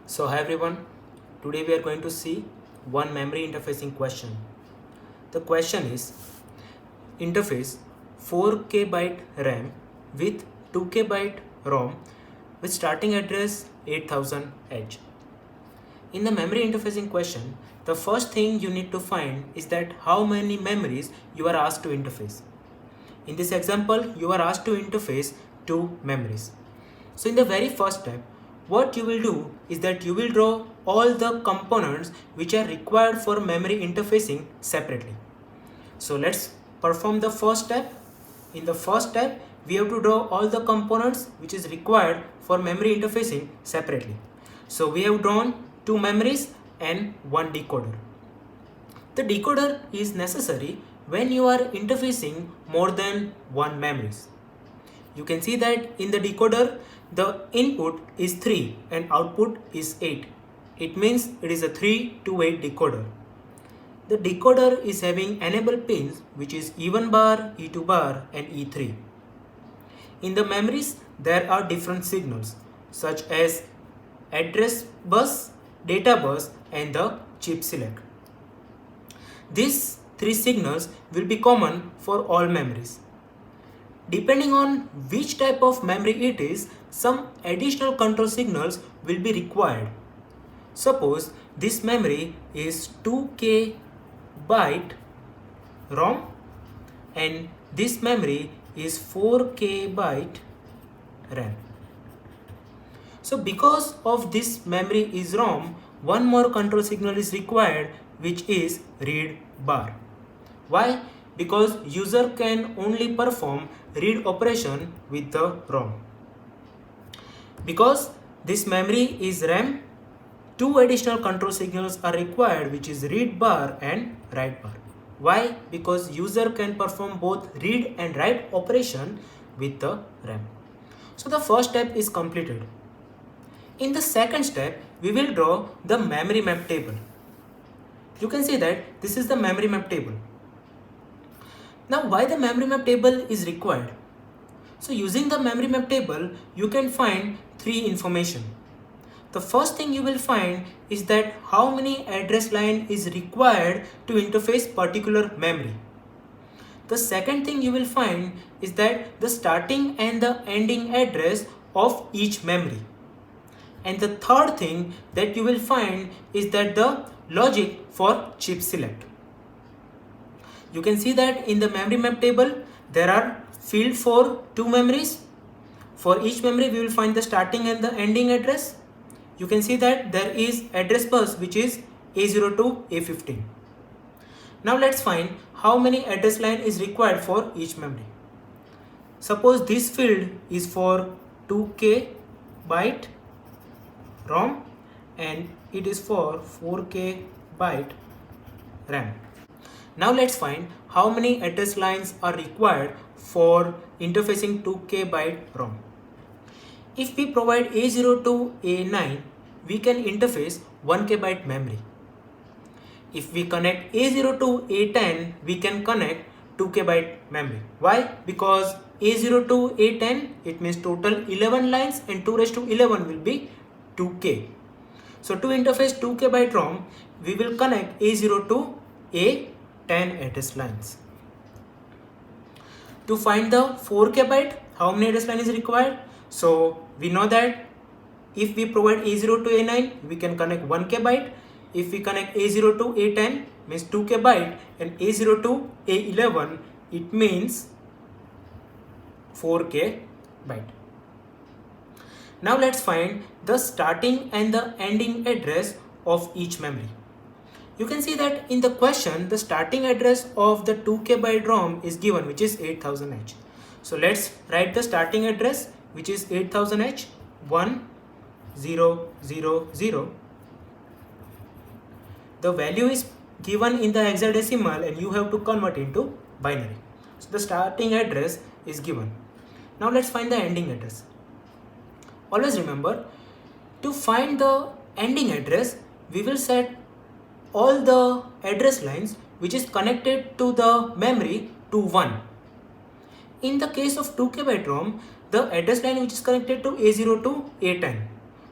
So hi everyone, today we are going to see one memory interfacing question. The question is interface 4K byte RAM with 2K byte ROM with starting address 8000H. In the memory interfacing question, the first thing you need to find is that how many memories you are asked to interface. In this example, you are asked to interface two memories. So in the very first step, what you will do is that you will draw all the components which are required for memory interfacing separately. So let's perform the first step. In the first step, we have to draw all the components which is required for memory interfacing separately. So we have drawn two memories and one decoder. The decoder is necessary when you are interfacing more than one memories. You can see that in the decoder, the input is 3 and output is 8. It means it is a 3 to 8 decoder. The decoder is having enable pins which is E1 bar, E2 bar and E3. In the memories, there are different signals such as address bus, data bus and the chip select. These three signals will be common for all memories. Depending on which type of memory it is, some additional control signals will be required. Suppose this memory is 2K byte ROM and this memory is 4K byte RAM. So because of this memory is ROM, one more control signal is required, which is read bar. Why? Because user can only perform read operation with the ROM. Because this memory is RAM, two additional control signals are required, which is read bar and write bar. Why? Because user can perform both read and write operation with the RAM. So the first step is completed. In the second step, we will draw the memory map table. You can see that this is the memory map table. Now why the memory map table is required? So using the memory map table, you can find three information. The first thing you will find is that how many address line is required to interface particular memory. The second thing you will find is that the starting and the ending address of each memory. And the third thing that you will find is that the logic for chip select. You can see that in the memory map table, there are field for two memories. For each memory, we will find the starting and the ending address. You can see that there is address bus which is A0 to A15. Now let's find how many address line is required for each memory. Suppose this field is for 2K byte ROM and it is for 4K byte RAM. Now let's find how many address lines are required for interfacing 2K byte ROM. If we provide A0 to A9, we can interface 1K byte memory. If we connect A0 to A10, we can connect 2K byte memory. Why? Because A0 to A10, it means total 11 lines and 2 raised to 11 will be 2K. So to interface 2K byte ROM, we will connect A0 to A10 address lines. To find the 4K byte, how many address line is required? So we know that if we provide A0 to A9, we can connect 1K byte. If we connect A0 to A10, means 2K byte, and A0 to A11, it means 4K byte. Now let's find the starting and the ending address of each memory. You can see that in the question, the starting address of the 2K byte ROM is given, which is 8000H. So let's write the starting address, which is 8000H, 1000. The value is given in the hexadecimal and you have to convert into binary. So the starting address is given. Now let's find the ending address. Always remember, to find the ending address, we will set all the address lines which is connected to the memory to 1. In the case of 2K byte ROM, the address line which is connected to A0 to A10.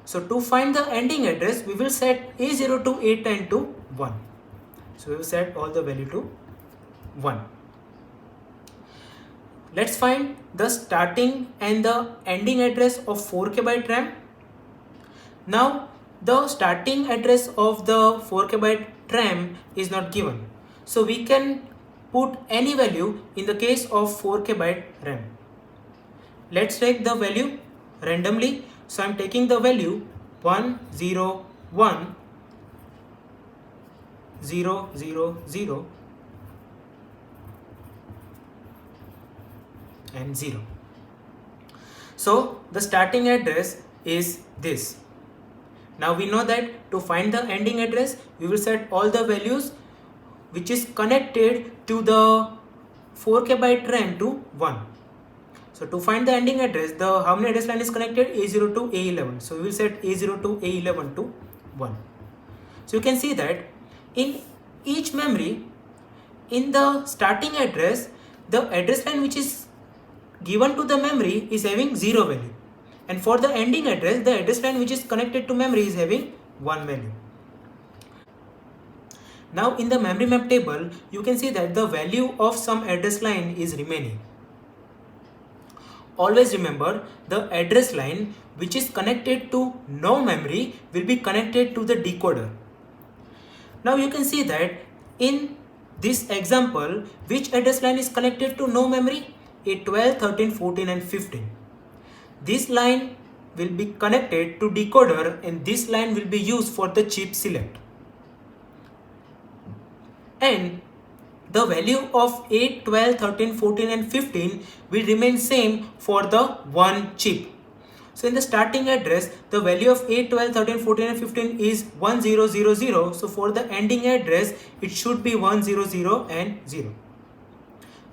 So to find the ending address, we will set A0 to A10 to 1. So we will set all the value to 1. Let's find the starting and the ending address of 4K byte RAM. Now the starting address of the 4K byte RAM is not given. So we can put any value in the case of 4K byte RAM. Let's take the value randomly. So I'm taking the value 1 0 1 0 0 0 and 0. So the starting address is this. Now we know that to find the ending address, we will set all the values which is connected to the 4K byte RAM to 1. So to find the ending address, the how many address line is connected? A0 to A11. So we will set A0 to A11 to 1. So you can see that in each memory, in the starting address, the address line which is given to the memory is having 0 value. And for the ending address, the address line which is connected to memory is having 1 value. Now in the memory map table, you can see that the value of some address line is remaining. Always remember, the address line which is connected to no memory will be connected to the decoder. Now you can see that in this example, which address line is connected to no memory? A12, 13, 14 and 15. This line will be connected to decoder and this line will be used for the chip select. And the value of 8, 12, 13, 14 and 15 will remain same for the one chip. So in the starting address, the value of 8, 12, 13, 14 and 15 is 1000. So for the ending address, it should be 100 and 0.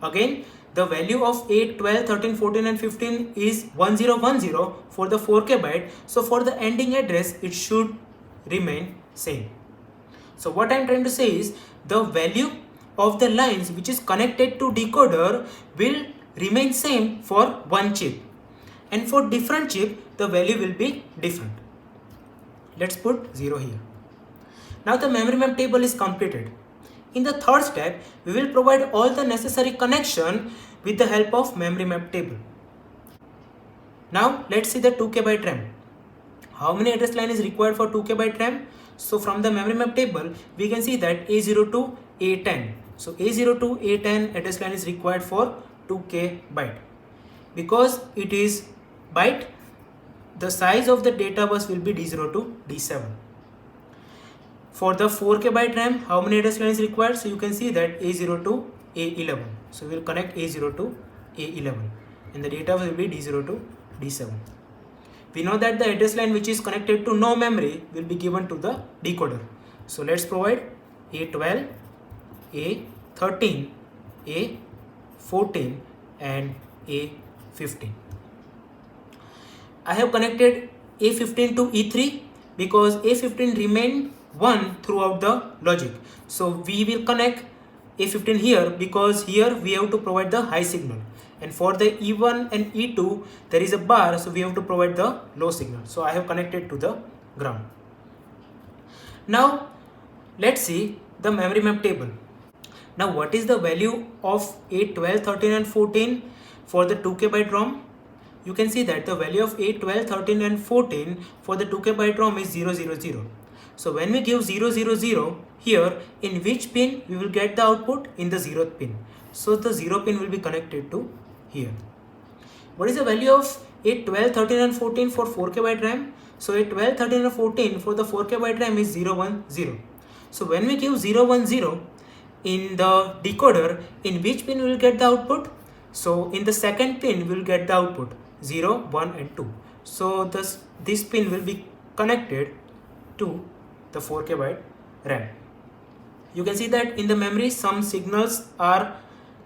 Again, the value of 8, 12, 13, 14 and 15 is 1010 for the 4K byte. So for the ending address, it should remain same. So what I am trying to say is the value of the lines which is connected to decoder will remain same for one chip. And for different chip, the value will be different. Let's put 0 here. Now the memory map table is completed. In the third step, we will provide all the necessary connection with the help of memory map table. Now let's see the 2K byte RAM. How many address line is required for 2K byte RAM? So from the memory map table, we can see that A0 to A10. So A0 to A10 address line is required for 2K byte. Because it is byte, the size of the data bus will be D0 to D7. For the 4K byte RAM, how many address line is required? So you can see that A0 to A11. So we will connect A0 to A11 and the data will be D0 to D7. We know that the address line which is connected to no memory will be given to the decoder. So let's provide A12, A13, A14 and A15. I have connected A15 to E3 because A15 remained 1 throughout the logic. So we will connect A15 here because here we have to provide the high signal. And for the E1 and E2, there is a bar, so we have to provide the low signal. So I have connected to the ground. Now let's see the memory map table. Now what is the value of 8, 12, 13 and 14 for the 2K byte ROM? You can see that the value of 8, 12, 13 and 14 for the 2K byte ROM is 000. So when we give 000 here, in which pin we will get the output? In the 0th pin. So the 0 pin will be connected to here. What is the value of 8, 12, 13 and 14 for 4K byte RAM? So 8, 12, 13 and 14 for the 4K byte RAM is 010. So when we give 010 in the decoder, in which pin we will get the output? So in the second pin we will get the output 0, 1 and 2. So this pin will be connected to the 4K byte RAM. You can see that in the memory some signals are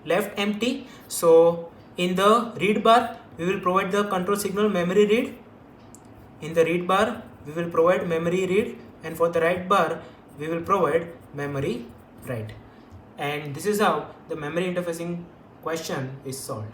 left empty. So in the read bar we will provide the control signal memory read. In the read bar we will provide memory read, and for the write bar we will provide memory write. And this is how the memory interfacing question is solved.